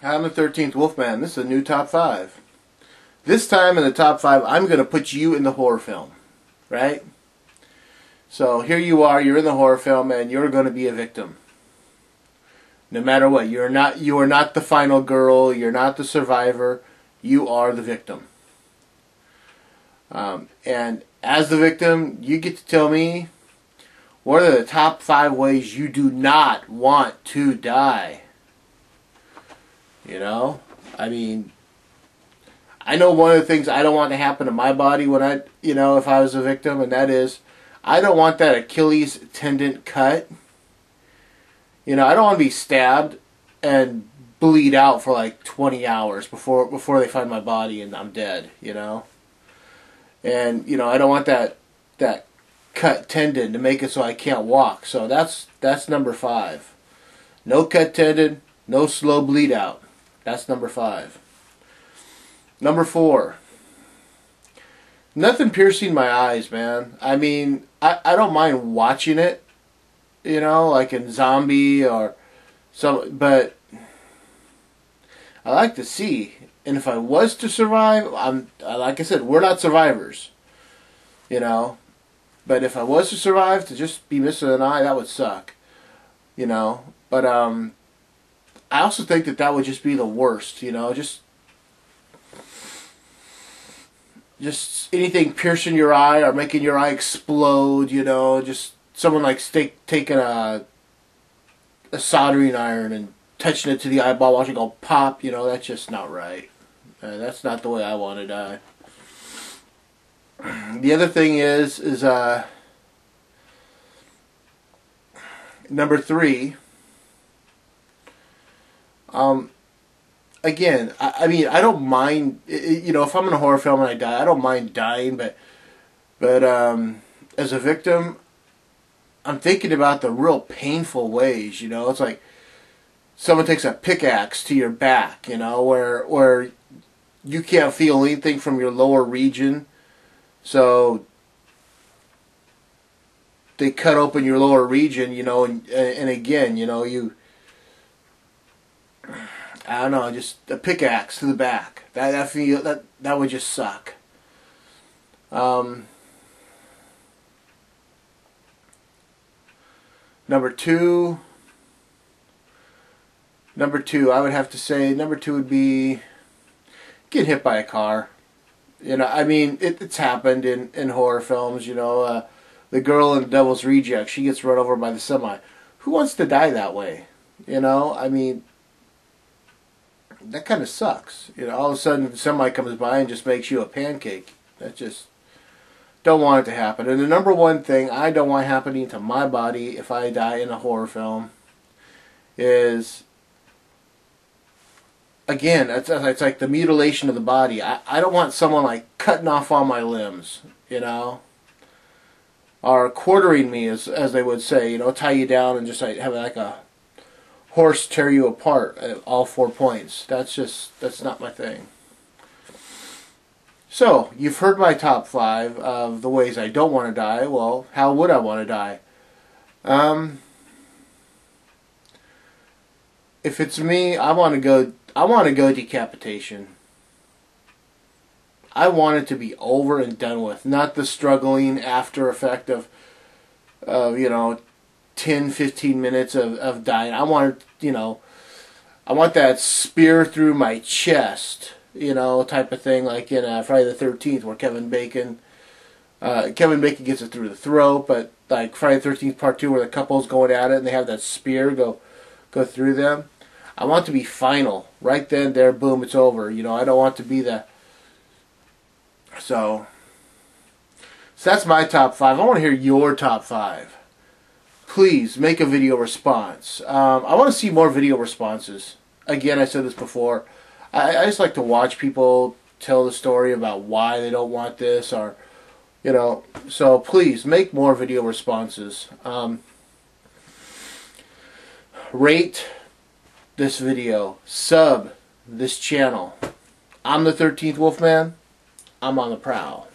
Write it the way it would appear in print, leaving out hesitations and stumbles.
I'm the 13th Wolfman. This is a new top 5. This time in the top 5, I'm going to put you in the horror film. Right? So here you are, you're in the horror film, and you're going to be a victim. No matter what. You are not the final girl. You're not the survivor. You are the victim. And as the victim, you get to tell me what are the top 5 ways you do not want to die. You know? I mean, I know one of the things I don't want to happen to my body when if I was a victim, and that is, I don't want that Achilles tendon cut. I don't want to be stabbed and bleed out for like 20 hours before they find my body and I'm dead, And, I don't want that cut tendon to make it so I can't walk. So that's number 5. No cut tendon, no slow bleed out. That's number 5. Number 4. Nothing piercing my eyes, man. I mean, I don't mind watching it, like in Zombie or some, but I like to see. And if I was to survive, like I said, we're not survivors, But if I was to survive, to just be missing an eye, that would suck, But I also think that would just be the worst, Just anything piercing your eye or making your eye explode, Just someone like taking a soldering iron and touching it to the eyeball, watching it go pop, that's just not right. That's not the way I want to die. The other thing is number 3. Again, I mean, I don't mind, if I'm in a horror film and I die, I don't mind dying, but as a victim, I'm thinking about the real painful ways, It's like someone takes a pickaxe to your back, where you can't feel anything from your lower region, so they cut open your lower region, and again, I don't know, just a pickaxe to the back. That would just suck. Number two, I would have to say, number 2 would be getting hit by a car. I mean, it's happened in horror films, the girl in Devil's Reject, she gets run over by the semi. Who wants to die that way? I mean, that kind of sucks. All of a sudden the semi comes by and just makes you a pancake. That just, don't want it to happen. And the number 1 thing I don't want happening to my body if I die in a horror film is, again, it's like the mutilation of the body. I don't want someone like cutting off all my limbs, or quartering me, as they would say, tie you down and just like have like a horse tear you apart at all 4 points. That's not my thing. So, you've heard my top 5 of the ways I don't want to die. Well, how would I want to die? If it's me, I want to go decapitation. I want it to be over and done with, not the struggling after effect of 10, 15 minutes of dying. I want that spear through my chest, type of thing, like in Friday the 13th, where Kevin Bacon gets it through the throat, but like Friday the 13th Part 2, where the couple's going at it and they have that spear go through them. I want it to be final, right then, there, boom, it's over. I don't want to be the. So that's my top 5. I want to hear your top 5. Please make a video response. I want to see more video responses. Again, I said this before. I just like to watch people tell the story about why they don't want this, or so please make more video responses. Rate this video, sub this channel. I'm the 13th Wolfman. I'm on the prowl.